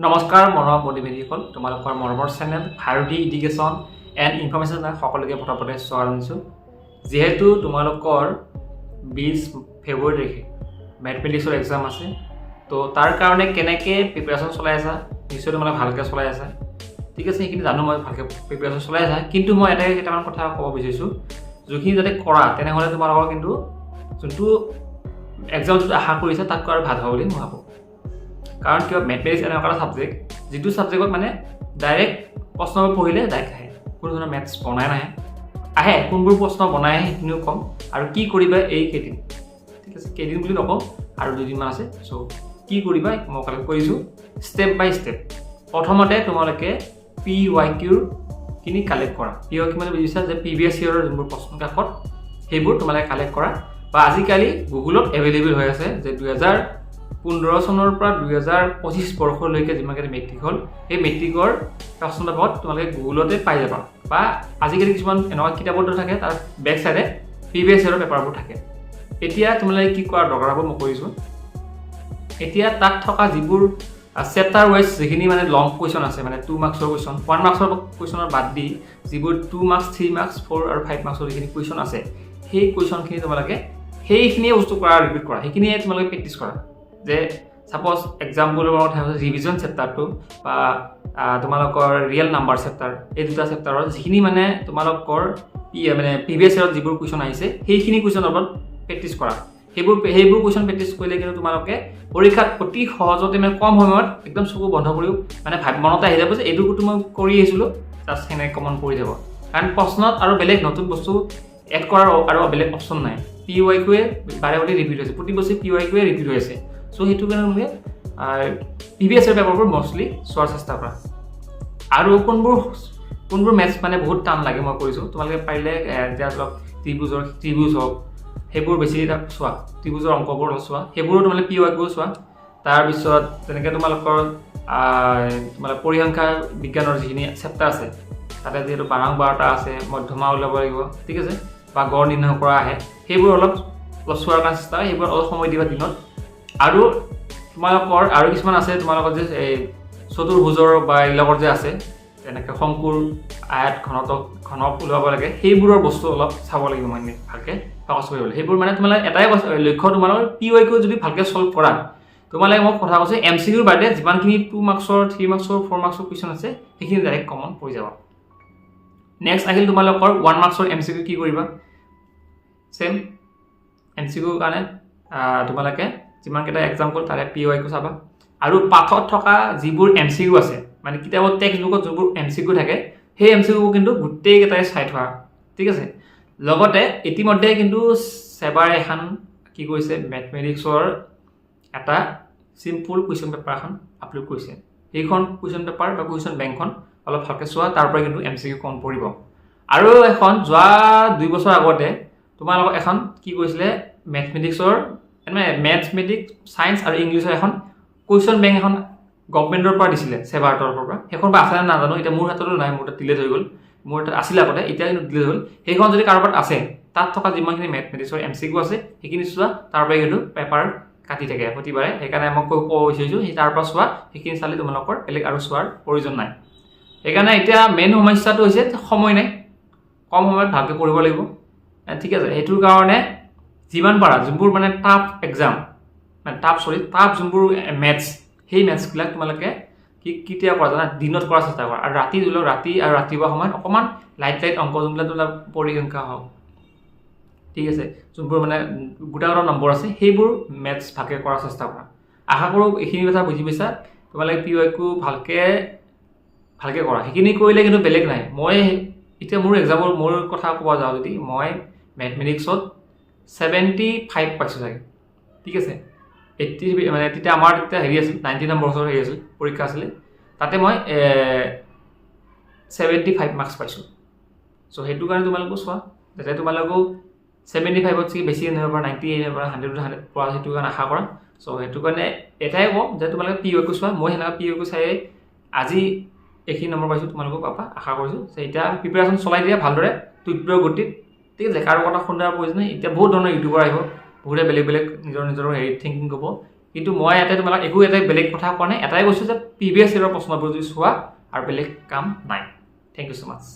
নমস্কাৰ মৰমৰ প্ৰতিনিধিসকল তোমালোকৰ মৰমৰ channel Bharati education and information সকলোকে প্ৰথমতে স্বাগতম জনাইছোঁ। যিহেতু তোমালোকৰ 20 ফেব্ৰুৱাৰী তাৰিখে মেথমেটিক্সৰ এক্সাম আছে, তো তাৰ কাৰণে কেনেকৈ প্ৰিপাৰেশ্যন চলাই আছা, নিশ্চয় তোমালোকে ভালকৈ চলাই আছা। ঠিক আছে, সেইখিনি জানো মই ভালকৈ প্ৰিপাৰেশ্যন চলাই আছা, কিন্তু মই কেইটামান কথা ক'ব বিচাৰিছোঁ। যিখিনি যাতে কৰা তেনেহ'লে তোমালোকৰ কিন্তু যোনটো এক্সাম যিটো আশা কৰিছা তাতকৈ আৰু ভাল হ'ব বুলি মই ভাবোঁ। কাৰণ কিয় মেথমেটিক্স এনেকুৱা এটা ছাবজেক্ট যিটো ছাবজেক্টত মানে ডাইৰেক্ট প্ৰশ্নবোৰ পঢ়িলে ডাইৰেক্ট আহে, কোনো ধৰণৰ মেথছ বনাই আহে কোনবোৰ প্ৰশ্ন বনাই আহে সেইখিনিও ক'ম, আৰু কি কৰিবা এই কেইদিন। ঠিক আছে, কেইদিন বুলি নকওঁ, আৰু 2 দিনমান আছে। চ' কি কৰিবা মই কালেক্ট কৰিছোঁ ষ্টেপ বাই ষ্টেপ। প্ৰথমতে তোমালোকে PYQ খিনি কালেক্ট কৰা। PYQ মানে বুজিছা যে প্ৰিভিয়াছ ইয়েৰৰ যোনবোৰ প্ৰশ্ন কাকত সেইবোৰ তোমালোকে কালেক্ট কৰা, বা আজিকালি গুগলত এভেইলেবল হৈ আছে যে 2015 চনৰ পৰা 2025 বৰ্ষলৈকে যিমানকেইটা মেট্ৰিক হ'ল সেই মেট্ৰিকৰ প্ৰশ্ন পেপাৰত তোমালোকে গুগলতে পাই যাবা, বা আজিকালি কিছুমান এনেকুৱা কিতাপতো থাকে তাৰ বেক চাইডে প্ৰিভিয়াছ ইয়েৰৰ পেপাৰবোৰ থাকে। এতিয়া তোমালোকে কি কৰাৰ দৰকাৰ হ'ব মই কৰিছোঁ। এতিয়া তাত থকা যিবোৰ চেপ্টাৰ ৱাইজ যিখিনি মানে লং কুৱেশ্যন আছে, মানে 2 মাৰ্কছৰ কুৱেশ্যন, 1 মাৰ্কছৰ কুৱেশ্যনৰ বাদ দি যিবোৰ 2 মাৰ্কছ 3 মাৰ্কছ 4 আৰু 5 মাৰ্কছৰ যিখিনি কুৱেশ্যন আছে সেই কুৱেশ্যনখিনি তোমালোকে সেইখিনিয়ে বস্তু কৰা, ৰিপিট কৰা, সেইখিনিয়ে তোমালোকে প্ৰেক্টিছ কৰা। যে ছাপ'জ এক্সাম্পলৰ মনত হৈছে ৰিভিজন চেপ্টাৰটো বা তোমালোকৰ ৰিয়েল নাম্বাৰ চেপ্টাৰ, এই দুটা চেপ্টাৰত যিখিনি মানে তোমালোকৰ মানে প্ৰিভিয়াছ ইয়েৰত যিবোৰ কুৱেশ্যন আহিছে সেইখিনি কুৱেশ্যনৰ ওপৰত প্ৰেক্টিছ কৰা। সেইবোৰ কুৱেশ্যন প্ৰেক্টিছ কৰিলে কিন্তু তোমালোকে পৰীক্ষাত অতি সহজতে মানে কম সময়ত একদম চকু বন্ধ কৰিও মানে মনত আহি যাব যে এইটোতো মই কৰি আহিছিলোঁ, জাষ্ট সেনেকৈ কমন পৰি যাব। কাৰণ প্ৰশ্নত আৰু বেলেগ নতুন বস্তু এড কৰাৰ আৰু বেলেগ অপশ্যন নাই। PYQয়ে বাৰে বাৰে ৰিপিট হৈছে, প্ৰতি বছৰে PYQয়ে ৰিপিট হৈ আছে। চ' সেইটো কাৰণে তোমালোকে প্ৰিভিয়াছ ইয়েৰ পেপাৰবোৰ মষ্টলি চোৱাৰ চেষ্টা কৰা। আৰু কোনবোৰ মেথছ মানে বহুত টান লাগে মই কৰিছোঁ, তোমালোকে পাৰিলে এতিয়া ধৰক ত্ৰিভুজ হওক সেইবোৰ বেছি চোৱা, ত্ৰিভুজৰ অংকবোৰ চোৱা, সেইবোৰো তোমালোকে PYQ চোৱা। তাৰপিছত তেনেকৈ তোমালোকৰ পৰিসংখ্যা বিজ্ঞানৰ যিখিনি চেপ্টাৰ আছে তাতে যিহেতু 12টা আছে, মধ্যমা ওলাব লাগিব, ঠিক আছে, বা গড় নিৰ্ণয় কৰা আহে, সেইবোৰ অলপ চোৱাৰ কাৰণে চেষ্টা কৰা, সেইবোৰ অলপ সময় দিবা দিনত। আৰু তোমালোকৰ আৰু কিছুমান আছে তোমালোকৰ যে এই চতুৰ্ভুজৰ বা এইবিলাকৰ যে আছে তেনেকৈ শংকুৰ আয়াত ঘনক ওলাব লাগে, সেইবোৰৰ বস্তু অলপ চাব লাগিব, মানে ভালকৈ ফ'কাছ কৰিব লাগিব। সেইবোৰ মানে তোমালোকে এটাই লক্ষ্য, তোমালোকৰ PYQ যদি ভালকৈ চল্ভ কৰা, তোমালোকে মই কথা কৈছোঁ MCQৰ বাদে যিমানখিনি 2 মাৰ্কছৰ 3 মাৰ্কছৰ 4 মাৰ্কছৰ কুৱেশ্যন আছে সেইখিনি ডাইৰেক্ট কমন পৰি যাব। নেক্সট আহিল তোমালোকৰ 1 মাৰ্কছৰ MCQ কি কৰিবা। ছেম MCQৰ কাৰণে তোমালোকে যিমানকেইটা এক্সাম্পল তাৰে PYQ চাবা, আৰু পাঠত থকা যিবোৰ MCQ আছে, মানে কিতাপত টেক্সট বুকত যিবোৰ MCQ থাকে সেই MCQ কিন্তু গোটেইকেইটাই চাই থোৱা, ঠিক আছে। লগতে ইতিমধ্যে কিন্তু চেবাৰে এখন কি কৰিছে, মেথমেটিক্সৰ এটা চিম্পুল কুৱেশ্যন পেপাৰ এখন আপলোড কৰিছে। সেইখন কুৱেশ্যন পেপাৰ বা কুৱেশ্যন বেংকখন অলপ ভালকৈ চোৱা, তাৰ পৰা কিন্তু MCQ কম পৰিব। আৰু এখন যোৱা 2 বছৰ আগতে তোমালোকক এখন কি কৰিছিলে, মেথমেটিক্সৰ মানে মেথমেটিক্স ছায়েন্স আৰু ইংলিছৰ এখন কুৱেশ্যন বেংক এখন গভৰ্ণমেণ্টৰ পৰা দিছিলে, চেবাৰ তৰফৰ পৰা। সেইখন বা আছে নাজানো, এতিয়া মোৰ হাততো নাই, মোৰ তাত ডিলেট হৈ গ'ল, মোৰ তাত আছিলে আগতে, এতিয়া কিন্তু ডিলেট হ'ল। সেইখন যদি কাৰোবাৰ আছে, তাত থকা যিমানখিনি মেথমেটিক্সৰ MCQ আছে সেইখিনি চোৱা, তাৰ পৰাই কিন্তু পেপাৰ কাটি থাকে প্ৰতিবাৰে। সেইকাৰণে মই ক'ব বিচাৰিছোঁ সেই তাৰ পৰা চোৱা, সেইখিনি চালে তোমালোকৰ বেলেগ আৰু চোৱাৰ প্ৰয়োজন নাই। সেইকাৰণে এতিয়া মেইন সমস্যাটো হৈছে সময় নাই, কম সময়ত ভালকৈ পঢ়িব লাগিব, ঠিক আছে। সেইটোৰ কাৰণে যিমান পাৰা যোনবোৰ মানে টাফ এক্সাম, মানে টাফ যোনবোৰ মেথছ, সেই মেথছবিলাক তোমালোকে কেতিয়া কৰা জানা, দিনত কৰাৰ চেষ্টা কৰা। আৰু ৰাতি আৰু ৰাতিপুৱা সময়ত অকণমান লাইট অংক যোনবিলাক তোমাৰ পৰিসংখ্যা হওক, ঠিক আছে, যোনবোৰ মানে গোটা নম্বৰ আছে সেইবোৰ মেথছ ভালকৈ কৰাৰ চেষ্টা কৰা। আশা কৰোঁ এইখিনি কথা বুজি পাইছা। তোমালোকে PYQ ভালকৈ কৰা, সেইখিনি কৰিলে কিন্তু বেলেগ নাই। মই এতিয়া মোৰ কথা ক'ব যাওঁ যদি, মই মেথমেটিক্সত 75 পাইছোঁ চাগে, ঠিক আছে। 80 মানে তেতিয়া আমাৰ তেতিয়া হেৰি আছিল 90 নম্বৰৰ হেৰি আছিল, পৰীক্ষা আছিলে, তাতে মই 75 মাৰ্কছ পাইছোঁ। চ' সেইটো কাৰণে তোমালোকেও চোৱা, যাতে তোমালোকেও 75ত বেছি আনিব পৰা, 90 আনিব পৰা, 100 পৰা, সেইটো কাৰণে আশা কৰা। চ' সেইটো কাৰণে এটাই কওঁ যে তোমালোকে PYQ চোৱা। মই সেনেকুৱা PYQ চাই আজি এইখিনি নম্বৰ পাইছোঁ, তোমালোকেও পাবা আশা কৰিছোঁ। এতিয়া প্ৰিপেৰেশ্যন চলাই দিয়া ভালদৰে, তীব্ৰ গতিত, ঠিক আছে। কাৰো কথা শুনাৰ প্ৰয়োজন নাই। এতিয়া বহুত ধৰণৰ ইউটিউবাৰ আহিব, বহুতে বেলেগ নিজৰ হেৰি থিংকিং ক'ব, কিন্তু মই ইয়াতে তোমালোক একো এটা বেলেগ কথা কোৱা নাই এটাই কৈছোঁ যে প্ৰিভিয়াছ ইয়েৰৰ প্ৰশ্নবোৰ যদি চোৱা আৰু বেলেগ কাম নাই থেংক ইউ so much